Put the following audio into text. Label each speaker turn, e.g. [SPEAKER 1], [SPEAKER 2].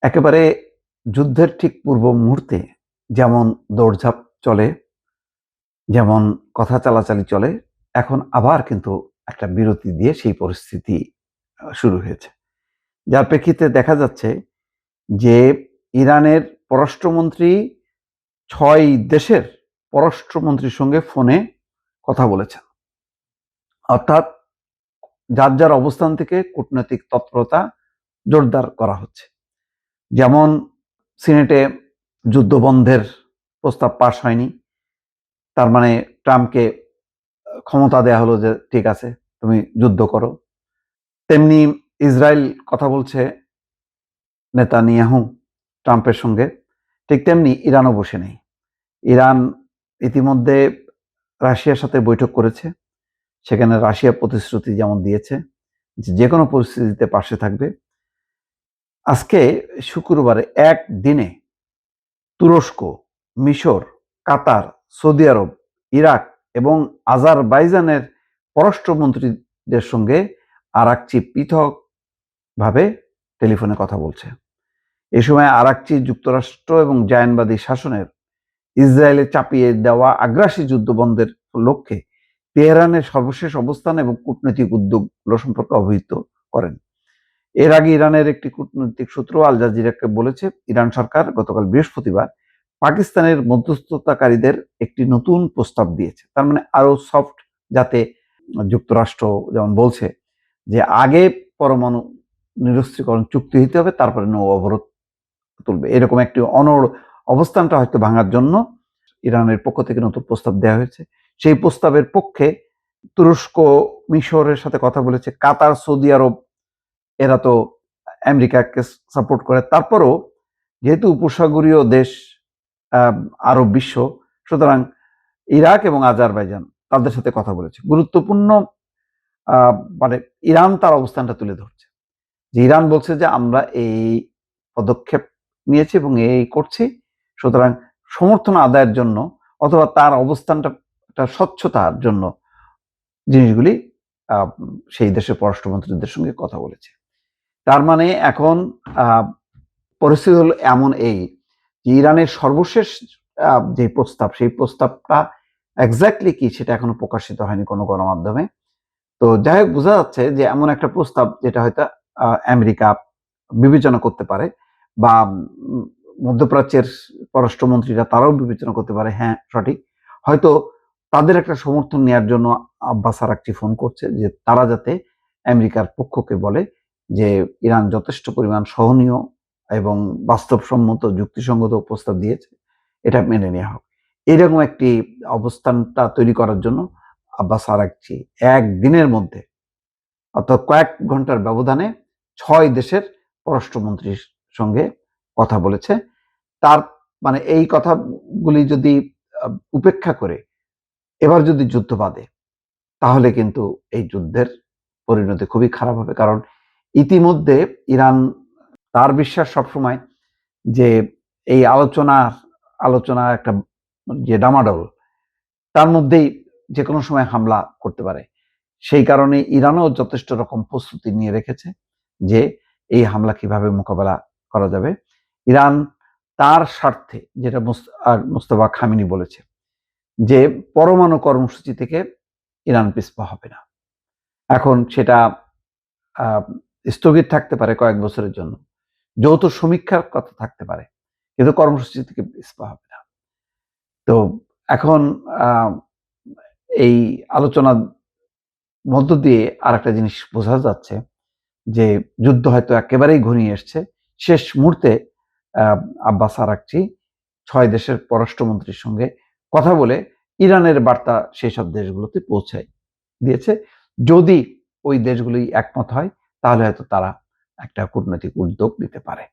[SPEAKER 1] একেবারে যুদ্ধের ঠিক পূর্ব মুহূর্তে যেমন দৌড়ঝাঁপ চলে, যেমন কথা চালাচালি চলে, এখন আবার কিন্তু একটা বিরতি দিয়ে সেই পরিস্থিতি শুরু হয়েছে। যার প্রেক্ষিতে দেখা যাচ্ছে যে ইরানের পররাষ্ট্রমন্ত্রী ৬ দেশের পররাষ্ট্রমন্ত্রীর সঙ্গে ফোনে কথা বলেছেন। অর্থাৎ যার, যার অবস্থান থেকে কূটনৈতিক তৎপরতা জোরদার করা হচ্ছে। যেমন সিনেটে যুদ্ধবন্ধের প্রস্তাব পাস হয়নি। তার মানে ট্রাম্পকে ক্ষমতা দেয়া হলো যে ঠিক আছে তুমি যুদ্ধ করো। তেমনি ইসরায়েল কথা বলছে নেতানিয়াহু ট্রাম্পের সঙ্গে। ঠিক তেমনি ইরানও বসে নেই। ইরান ইতিমধ্যে রাশিয়ার সাথে বৈঠক করেছে। সেখানে রাশিয়া প্রতিশ্রুতি যেমন দিয়েছে যে যেকোনো পরিস্থিতিতে পাশে থাকবে। আজকে শুক্রবারে একদিনে তুরস্ক, মিশর, কাতার, সৌদি আরব, ইরাক এবং আজারবাইজানের পররাষ্ট্রমন্ত্রীদের সঙ্গে আরাকচি পৃথকভাবে টেলিফোনে কথা বলছে। এ সময় আরাকচি যুক্তরাষ্ট্র এবং জায়নবাদী শাসনের ইসরায়েলে চাপিয়ে দেওয়া আগ্রাসী যুদ্ধ বন্ধের লক্ষ্যে তেহরানের সর্বশেষ অবস্থান এবং কূটনৈতিক উদ্যোগগুলো সম্পর্কে অবহিত করেন। এর আগে ইরানের একটি কূটনৈতিক সূত্র আল জাজিরাকে বলেছে, ইরান সরকার গতকাল বৃহস্পতিবার পাকিস্তানের মধ্যস্থতাকারীদের একটি নতুন প্রস্তাব দিয়েছে। তার মানে আরো সফট, যাতে যুক্তরাষ্ট্র যেমন বলছে যে আগে পরমাণু নিরস্ত্রীকরণ চুক্তি হইতে হবে, তারপরে নৌ অবরোধ তুলবে, এরকম একটি অনড় অবস্থানটা হয়তো ভাঙার জন্য ইরানের পক্ষ থেকে নতুন প্রস্তাব দেওয়া হয়েছে। সেই প্রস্তাবের পক্ষে তুরস্ক, মিশরের সাথে কথা বলেছে, কাতার, সৌদি আরব, এরা তো আমেরিকাকে সাপোর্ট করে। তারপরও যেহেতু উপসাগরীয় দেশ আরব বিশ্ব, সুতরাং ইরাক এবং আজারবাইজান তাদের সাথে কথা বলেছে। গুরুত্বপূর্ণ মানে ইরান তার অবস্থানটা তুলে ধরছে যে ইরান বলছে যে আমরা এই পদক্ষেপ নিয়েছি এবং এই করছি, সুতরাং সমর্থন আদায়ের জন্য অথবা তার অবস্থানটা স্বচ্ছতার জন্য জিনিসগুলি সেই দেশের পররাষ্ট্রমন্ত্রীদের সঙ্গে কথা বলেছে। তার মানে এখন পরিস্থিতি হলো এমন এই যে ইরানের সর্বশেষ যে প্রস্তাব, সেই প্রস্তাবটা এক্স্যাক্টলি কি সেটা এখনো প্রকাশিত হয়নি কোনো গণমাধ্যমে। তো যাই হোক, বোঝা যাচ্ছে যে এমন একটা প্রস্তাব যেটা হয়তো আমেরিকা বিবেচনা করতে পারে, বা মধ্যপ্রাচ্যের পররাষ্ট্রমন্ত্রীরা তারাও বিবেচনা করতে পারে, হ্যাঁ সঠিক, হয়তো তাদের একটা সমর্থন নেওয়ার জন্য আব্বাস আরাকচি ফোন করছে যে তারা যাতে আমেরিকার পক্ষকে বলে যে ইরান যথেষ্ট পরিমাণ সহনীয় এবং বাস্তবসম্মত যুক্তিসঙ্গত প্রস্তাব দিয়েছে, এটা মেনে নেওয়া হোক। এরকম একটি অবস্থানটা তৈরি করার জন্য আব্বাস আরাকচি একদিনের মধ্যে, অর্থাৎ কয়েক ঘন্টার ব্যবধানে ৬ দেশের পররাষ্ট্রমন্ত্রীর সঙ্গে কথা বলেছে। তার মানে এই কথাগুলি যদি উপেক্ষা করে এবার যদি যুদ্ধ বাধে, তাহলে কিন্তু এই যুদ্ধের পরিণতি খুবই খারাপ হবে। কারণ ইতিমধ্যে ইরান, তার বিশ্বাস সবসময় যে এই আলোচনা একটা যে ডামাডোল, তার মধ্যেই যেকোনো সময় হামলা করতে পারে। সেই কারণে ইরানও যথেষ্ট রকম প্রস্তুতি নিয়ে রেখেছে যে এই হামলা কিভাবে মোকাবেলা করা যাবে। ইরান তার স্বার্থে, যেটা মোস্তফা খামেনি বলেছে, যে পরমাণু কর্মসূচি থেকে ইরান পিছপা হবে না। এখন সেটা স্থগিত থাকতে পারে কয়েক বছরের জন্য, যৌথ সমীক্ষার কথা থাকতে পারে, কিন্তু কর্মসূচি থেকে পিছপা হবে না। তো এখন এই আলোচনার মধ্য দিয়ে আরেকটা জিনিস বোঝা যাচ্ছে যে যুদ্ধ হয়তো একেবারেই ঘনিয়ে এসছে। শেষ মুহূর্তে আব্বাস আরাকচি ৬ দেশের পররাষ্ট্রমন্ত্রীর সঙ্গে কথা বলে ইরানের বার্তা সেসব দেশগুলোতে পৌঁছায় দিয়েছে। যদি ওই দেশগুলি একমত হয়, তাহলে হয়তো তারা একটা কূটনৈতিক উদ্যোগ নিতে পারে।